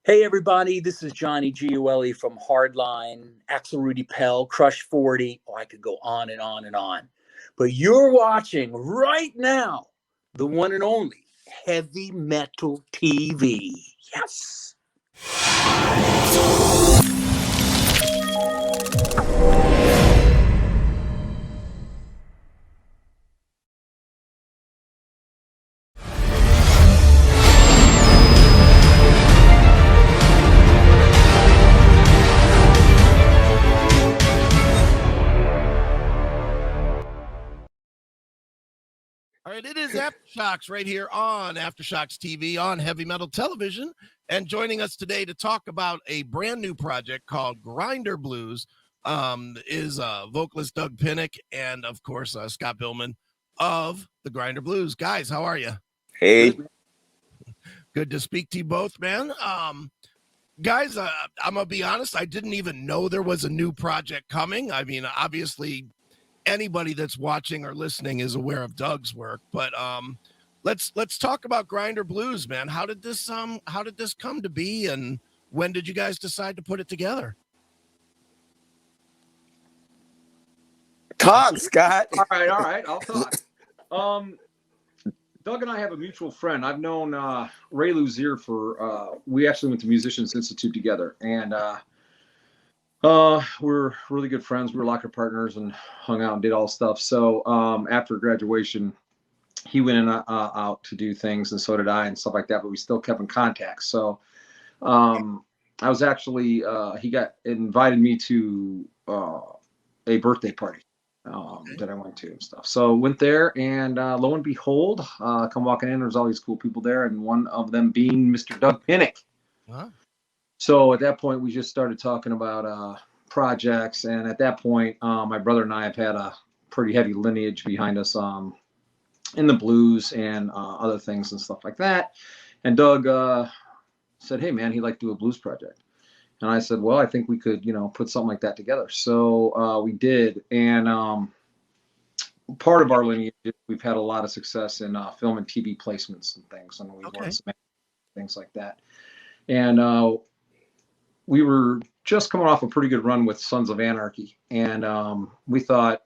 Hey everybody, this is Johnny Giueli from Hardline, Axel Rudy Pell, Crush 40. Oh, I could go on and on and on. But you're watching right now the one and only Heavy Metal TV. Yes. All right, it is Aftershocks right here on Aftershocks TV on Heavy Metal Television. And joining us today to talk about a brand new project called Grinder Blues is vocalist DuG Pinnick and, of course, Scot Bihlman of the Grinder Blues. Guys, how are you? Hey. Good to speak to you both, man. Guys, I'm going to be honest, I didn't even know there was a new project coming. I mean, obviously, anybody that's watching or listening is aware of DuG's work, but let's talk about Grinder Blues, man. How did this come to be, and when did you guys decide to put it together? Talk, Scott. All right, I'll talk. DuG and I have a mutual friend. I've known Ray Luzier for we actually went to Musicians Institute together, and we're really good friends. We were locker partners and hung out and did all stuff. So after graduation, he went in, out to do things, and so did I, and stuff like that. But we still kept in contact. So I was actually he got invited me to a birthday party that I went to and stuff. So went there, and lo and behold, come walking in, there's all these cool people there, and one of them being Mr. DuG Pinnick. Huh? So at that point, we just started talking about projects. And at that point, my brother and I have had a pretty heavy lineage behind us in the blues and other things and stuff like that. And DuG said, hey, man, he'd like to do a blues project. And I said, well, I think we could, put something like that together. So we did. And part of our lineage, we've had a lot of success in film and TV placements and things. And we've won some things like that. And we were just coming off a pretty good run with Sons of Anarchy. And we thought,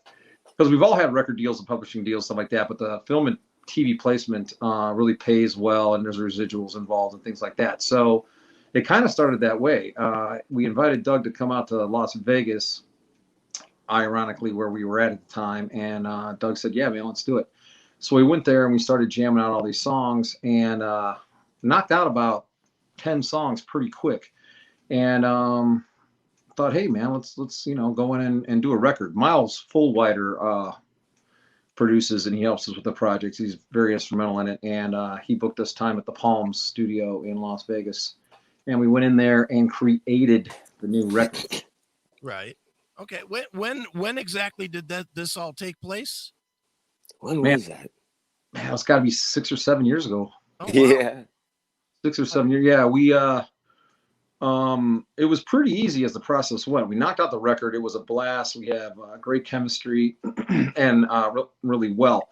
because we've all had record deals and publishing deals, stuff like that, but the film and TV placement really pays well, and there's residuals involved and things like that. So it kind of started that way. We invited DuG to come out to Las Vegas, ironically, where we were at the time. And DuG said, yeah, man, let's do it. So we went there and we started jamming out all these songs, and knocked out about 10 songs pretty quick. And thought, hey man, let's go in and do a record. Miles Fullwider produces, and he helps us with the projects. He's very instrumental in it, and he booked us time at the Palms studio in Las Vegas, and we went in there and created the new record. Right. Okay. When exactly did this all take place? When was that? Man, it's got to be 6 or 7 years ago. Oh, wow. Yeah. 6 or 7 years. Yeah, we it was pretty easy as the process went. We knocked out the record. It was a blast. We have great chemistry and really well.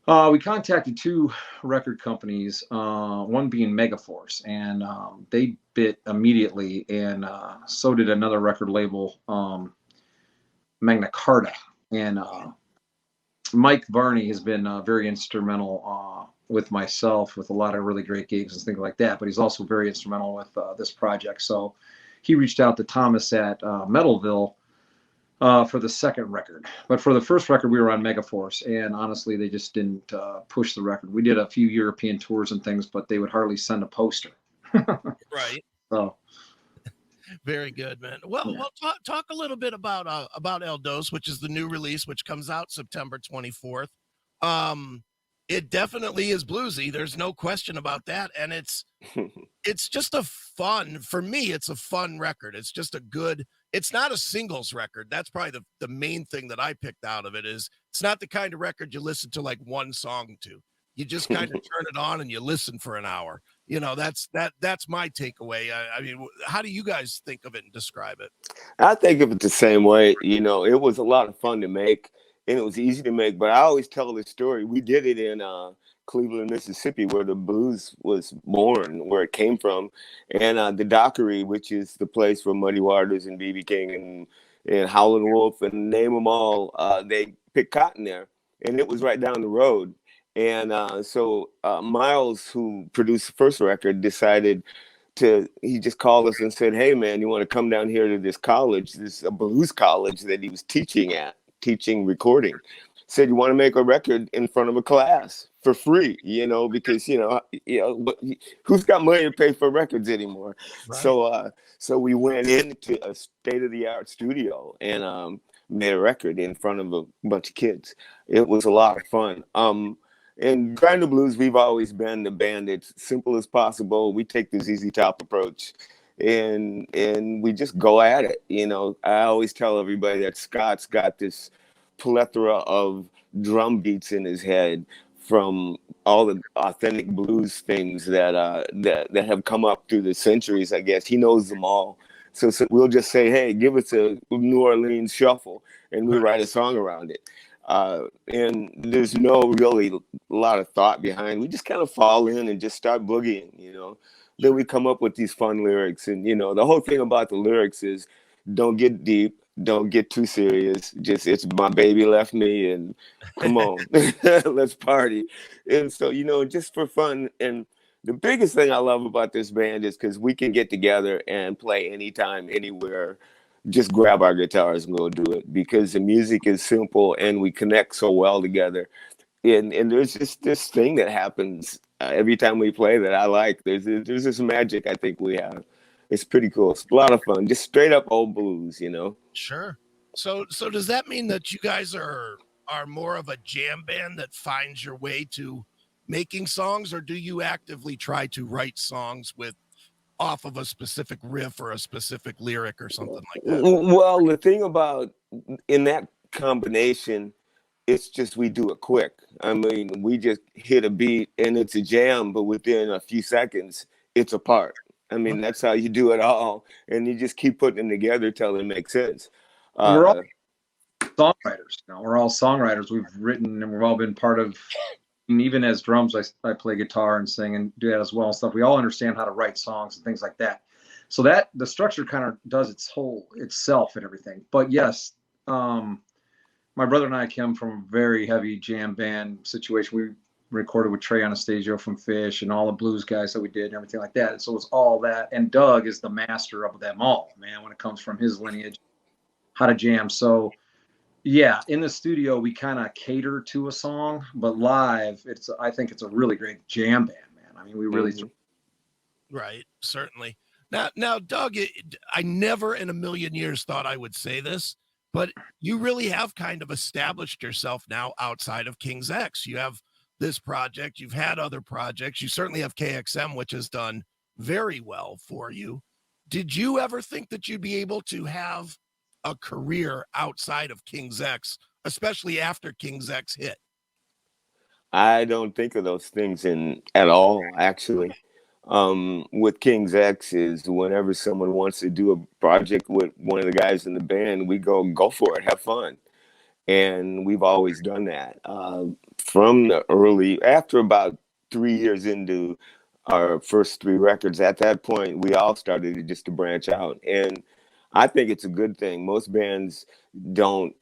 We contacted 2 record companies, one being Megaforce, and they bit immediately, and so did another record label, Magna Carta. And Mike Varney has been very instrumental with myself with a lot of really great gigs and things like that, but he's also very instrumental with this project. So he reached out to Thomas at Metalville for the second record. But for the first record, we were on Megaforce, and honestly, they just didn't push the record. We did a few European tours and things, but they would hardly send a poster. Right. So very good, man. Well, talk a little bit about El Dos, which is the new release, which comes out September 24th. It definitely is bluesy. There's no question about that. And it's just for me, it's a fun record. It's just it's not a singles record. That's probably the main thing that I picked out of it is it's not the kind of record you listen to like one song to. You just kind of turn it on and you listen for an hour. That's my takeaway. I mean, how do you guys think of it and describe it? I think of it the same way. It was a lot of fun to make, and it was easy to make. But I always tell this story. We did it in Cleveland, Mississippi, where the blues was born, where it came from. And the Dockery, which is the place for Muddy Waters and B.B. King and Howlin' Wolf and name them all, they picked cotton there. And it was right down the road. And so Miles, who produced the first record, he just called us and said, "Hey man, you want to come down here to this college, this a blues college that he was teaching recording. Said, you want to make a record in front of a class for free, because who's got money to pay for records anymore?" Right. So we went into a state-of-the-art studio and made a record in front of a bunch of kids. It was a lot of fun. In Grind the Blues, we've always been the band that's simple as possible. We take the ZZ Top approach, and we just go at it. I always tell everybody that Scott's got this plethora of drum beats in his head from all the authentic blues things that have come up through the centuries. I guess he knows them all. So we'll just say, "Hey, give us a New Orleans shuffle," and we write a song around it. And there's no really a lot of thought behind. We just kind of fall in and just start boogieing, Then we come up with these fun lyrics. And, the whole thing about the lyrics is don't get deep, don't get too serious. Just, it's my baby left me and come on, let's party. And so, just for fun. And the biggest thing I love about this band is because we can get together and play anytime, anywhere. Just grab our guitars and go do it because the music is simple and we connect so well together. And there's just this thing that happens every time we play that I like. There's this magic I think we have. It's pretty cool. It's a lot of fun. Just straight up old blues, Sure. So does that mean that you guys are more of a jam band that finds your way to making songs, or do you actively try to write songs off of a specific riff or a specific lyric or something like that? Well, the thing about in that combination, it's just we do it quick. I mean, we just hit a beat and it's a jam, but within a few seconds, it's a part. I mean, that's how you do it all. And you just keep putting them together till it makes sense. We're all songwriters. We're all songwriters. We've written and we've all been part of. And even as drums, I play guitar and sing and do that as well and stuff. We all understand how to write songs and things like that. So that the structure kind of does itself and everything. But yes, my brother and I came from a very heavy jam band situation. We recorded with Trey Anastasio from Fish and all the blues guys that we did and everything like that. And so it was all that. And DuG is the master of them all, man, when it comes from his lineage, how to jam. So yeah, in the studio we kind of cater to a song, but live, I think it's a really great jam band, man. I mean, we really right, certainly. Now, DuG, I never in a million years thought I would say this, but you really have kind of established yourself now outside of King's X. You have this project, you've had other projects, you certainly have KXM, which has done very well for you. Did you ever think that you'd be able to have a career outside of King's X, especially after King's X hit? I don't think of those things at all, actually. With King's X is whenever someone wants to do a project with one of the guys in the band, we go for it, have fun. And we've always done that. From the after about 3 years into our first 3 records, at that point, we all started just to branch out. And I think it's a good thing. Most bands don't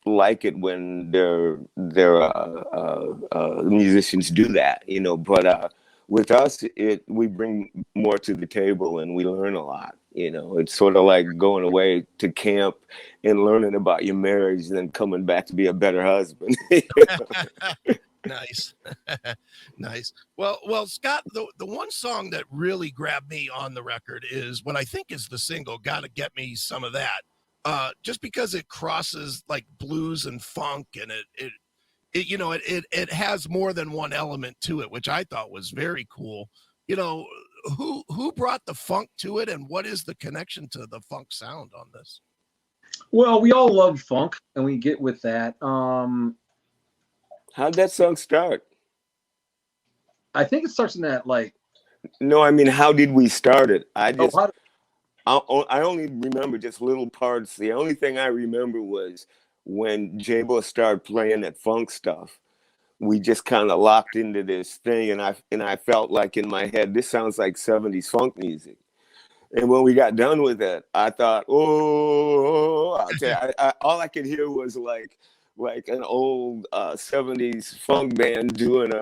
like it when their musicians do that, but with us, we bring more to the table and we learn a lot. It's sort of like going away to camp and learning about your marriage and then coming back to be a better husband. Nice. Nice. Well, Scott, the one song that really grabbed me on the record is what I think is the single, Gotta Get Me Some of That. Just because it crosses like blues and funk, and it has more than one element to it, which I thought was very cool. Who brought the funk to it, and what is the connection to the funk sound on this? Well, we all love funk, and we get with that. How'd that song start? I think it starts in that No, I mean, how did we start it? I only remember just little parts. The only thing I remember was when J-Bo started playing that funk stuff. we just kind of locked into this thing, and I felt like in my head, this sounds like 70s funk music. And when we got done with it, I thought, oh, okay. All I could hear was like an old 70s funk band doing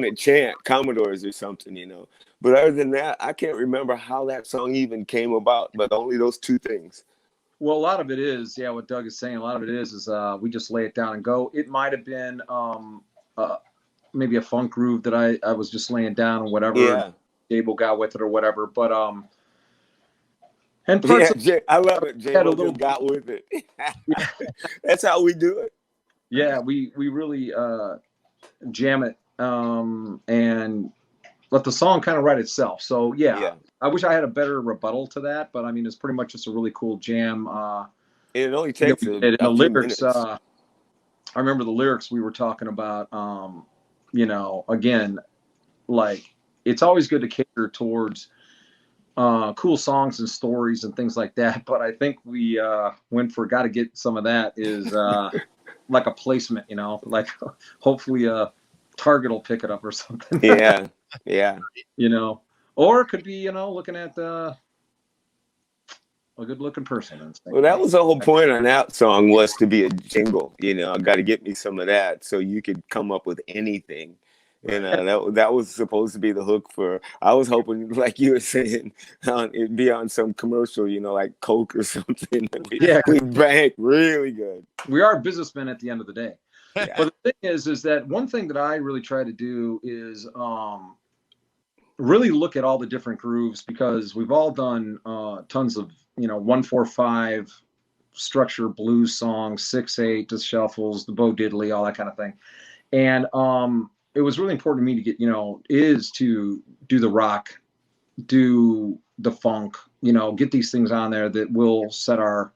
a chant, Commodores or something, you know. But other than that, I can't remember how that song even came about, but only those two things. Well, a lot of it is, yeah, what Doug is saying, a lot of it is we just lay it down and go. It might have been maybe a funk groove that I was just laying down or whatever. Yeah. Gable got with it or whatever. But and parts I love it. Jabo just got with it. That's how we do it. Yeah, we really jam it and let the song kind of write itself. So yeah, I wish I had a better rebuttal to that, but I mean, it's pretty much just a really cool jam. It only takes the few lyrics. minutes. I remember the lyrics we were talking about. You know, again, like it's always good to cater towards cool songs and stories and things like that. But I think we went for got to get some of that is like a placement, you know, like hopefully Target will pick it up or something. Yeah. You know, or it could be, you know, looking at a good looking person. Well, that was the whole point on that song, was to be a jingle. You know, I got to get me some of that so you could come up with anything. And that was supposed to be the hook for. I was hoping, like you were saying, it'd be on some commercial, you know, like Coke or something. Yeah, we bank really good. We are businessmen at the end of the day. Yeah. But the thing is that one thing that I really try to do is really look at all the different grooves, because we've all done tons of, you know, 1-4-5 structure blues songs, 6/8, the shuffles, the Bo Diddley, all that kind of thing. And it was really important to me to get, you know, is to do the rock, do the funk, you know, get these things on there that will set our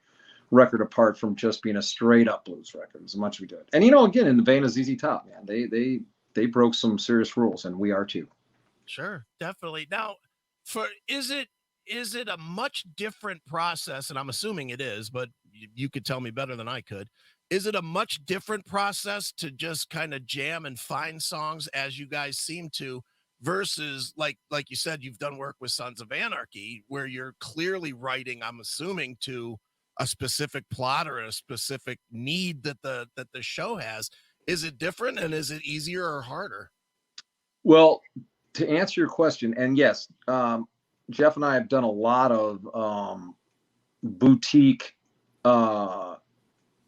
record apart from just being a straight up blues record as much as we did. And, you know, again, in the vein of ZZ Top, man, they broke some serious rules, and we are too. Sure, definitely. Now, is it a much different process? And I'm assuming it is, but you could tell me better than I could. Is it a much different process to just kind of jam and find songs as you guys seem to, versus like you said, you've done work with Sons of Anarchy where you're clearly writing, I'm assuming, to a specific plot or a specific need that the show has. Is it different, and is it easier or harder? Well, to answer your question, and yes, Jeff and I have done a lot of boutique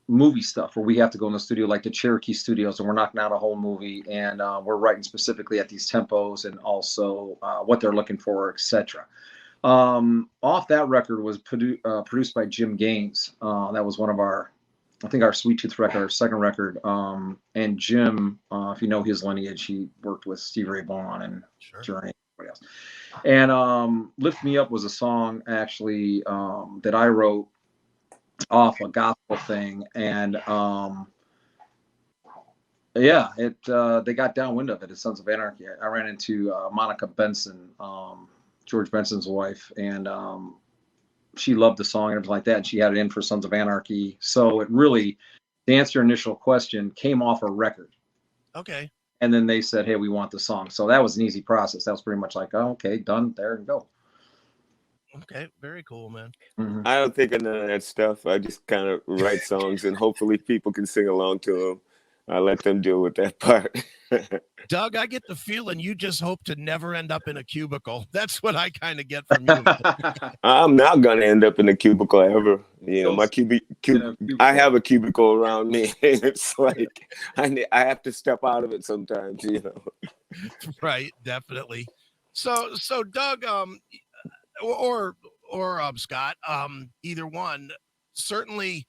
movie stuff where we have to go in the studio, like the Cherokee Studios, and we're knocking out a whole movie, and we're writing specifically at these tempos and also what they're looking for, etc. Off that record was produced by Jim Gaines. That was one of our Sweet Tooth record, our second record. And Jim, if you know his lineage, he worked with Stevie Ray Vaughan and Journey, everybody else. And Lift Me Up was a song actually that I wrote off a gospel thing. And they got downwind of it at Sons of Anarchy. I ran into Monica Benson, George Benson's wife, and she loved the song and everything like that. And she had it in for Sons of Anarchy. So it really, to answer your initial question, came off a record. Okay. And then they said, hey, we want the song. So that was an easy process. That was pretty much like, oh, okay, done, there and go. Okay, very cool, man. Mm-hmm. I don't think of none of that stuff. I just kind of write songs, and hopefully people can sing along to them. I let them deal with that part. Doug, I get the feeling you just hope to never end up in a cubicle. That's what I kind of get from you. I'm not gonna end up in a cubicle ever. You know, my I have a cubicle around me. It's like I have to step out of it sometimes. You know. Right, definitely. So Doug, or Scott, either one. Certainly,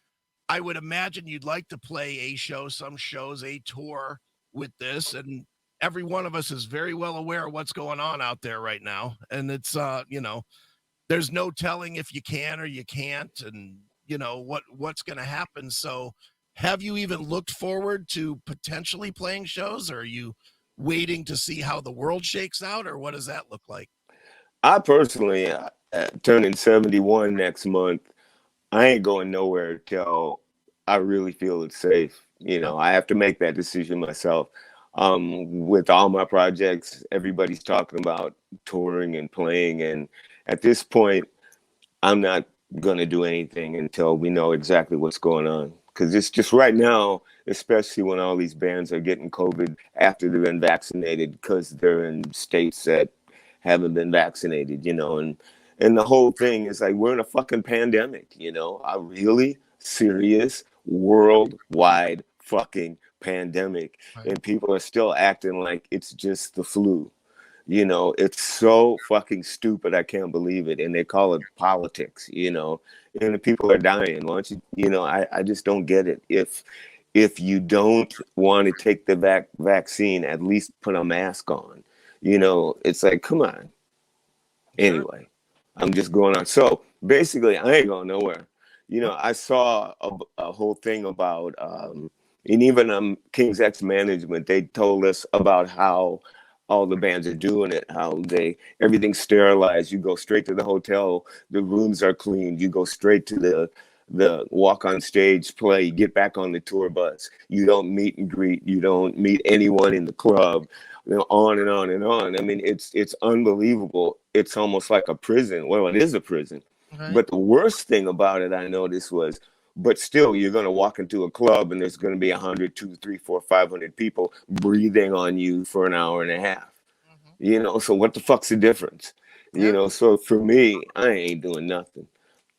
I would imagine you'd like to play a show, some shows, a tour with this, and every one of us is very well aware of what's going on out there right now. And it's, you know, there's no telling if you can or you can't, and you know, what's going to happen. So have you even looked forward to potentially playing shows, or are you waiting to see how the world shakes out, or what does that look like? I personally, turning 71 next month, I ain't going nowhere till I really feel it's safe. You know, I have to make that decision myself. With all my projects, everybody's talking about touring and playing. And at this point, I'm not going to do anything until we know exactly what's going on. Because it's just right now, especially when all these bands are getting COVID after they've been vaccinated, because they're in states that haven't been vaccinated, and the whole thing is like, we're in a fucking pandemic, a really serious worldwide fucking pandemic. Right. And people are still acting like it's just the flu. It's so fucking stupid. I can't believe it. And they call it politics, and the people are dying. Why don't you, I just don't get it. If you don't want to take the vaccine, at least put a mask on. It's like, come on. Anyway, I'm just going on. So basically, I ain't going nowhere. I saw a whole thing about, and even King's X management, they told us about how all the bands are doing it, how everything's sterilized. You go straight to the hotel, the rooms are cleaned. You go straight to the walk on stage, play, get back on the tour bus. You don't meet and greet. You don't meet anyone in the club. On and on and on. I mean, it's unbelievable. It's almost like a prison. Well, it is a prison. Right. But the worst thing about it, I noticed, was, but still, you're going to walk into a club and there's going to be 100, 200, 300, 400, 500 people breathing on you for an hour and a half. So what the fuck's the difference? So for me, I ain't doing nothing.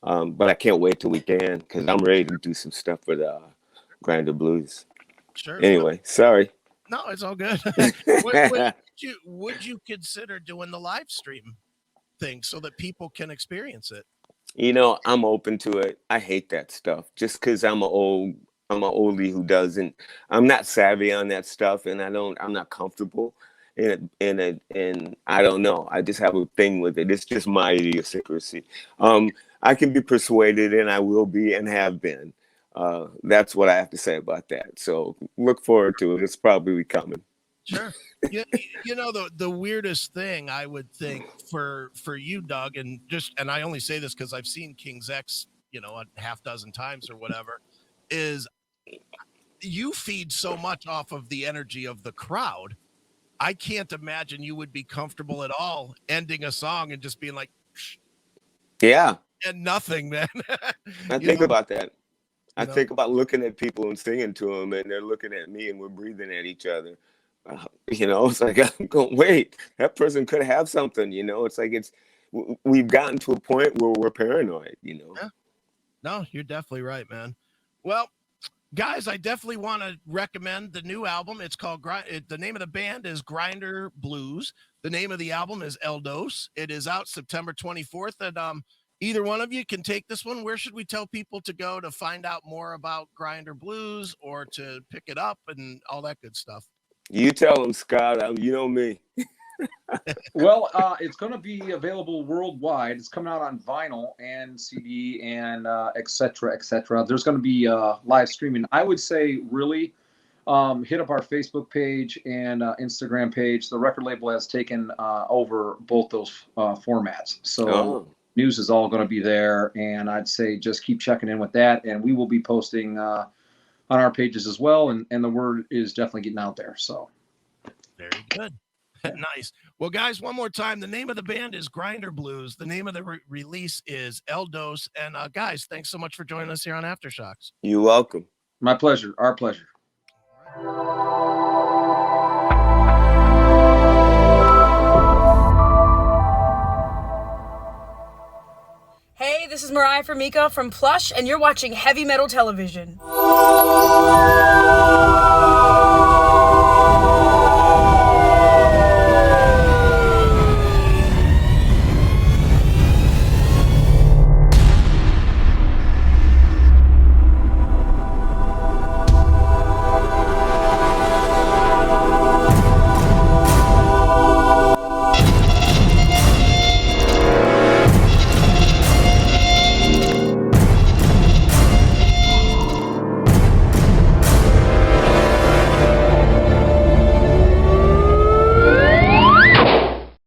But I can't wait till we can, because I'm ready to do some stuff with Grinder Blues. Sure. Anyway, sorry. No, it's all good. Would you consider doing the live stream thing so that people can experience it? I'm open to it. I hate that stuff just because I'm an oldie who doesn't. I'm not savvy on that stuff, and I'm not comfortable in it, and I don't know. I just have a thing with it. It's just my idiosyncrasy. I can be persuaded, and I will be, and have been. That's what I have to say about that. So look forward to it. It's probably coming. Sure. The weirdest thing I would think for you, DuG, and I only say this because I've seen King's X, a half dozen times or whatever, is you feed so much off of the energy of the crowd. I can't imagine you would be comfortable at all ending a song and just being like, yeah, and nothing, man. I think about that. I think about looking at people and singing to them, and they're looking at me, and we're breathing at each other. It's like, I'm going, wait, that person could have something, it's like, we've gotten to a point where we're paranoid, Yeah. No, you're definitely right, man. Well, guys, I definitely want to recommend the new album. It's called the name of the band is Grinder Blues. The name of the album is El Dos. It is out September 24th. And either one of you can take this one. Where should we tell people to go to find out more about Grinder Blues or to pick it up and all that good stuff? You tell them, Scott. You know me. Well, it's going to be available worldwide. It's coming out on vinyl and CD and et cetera, et cetera. There's going to be live streaming. I would say really hit up our Facebook page and Instagram page. The record label has taken over both those formats. So news is all going to be there. And I'd say just keep checking in with that. And we will be posting on our pages as well. And the word is definitely getting out there. So very good. Nice. Well, guys, one more time. The name of the band is Grinder Blues. The name of the release is El Dos. And guys, thanks so much for joining us here on Aftershocks. You're welcome. My pleasure. Our pleasure. Hey, this is Mariah Formica from Plush, and you're watching Heavy Metal Television.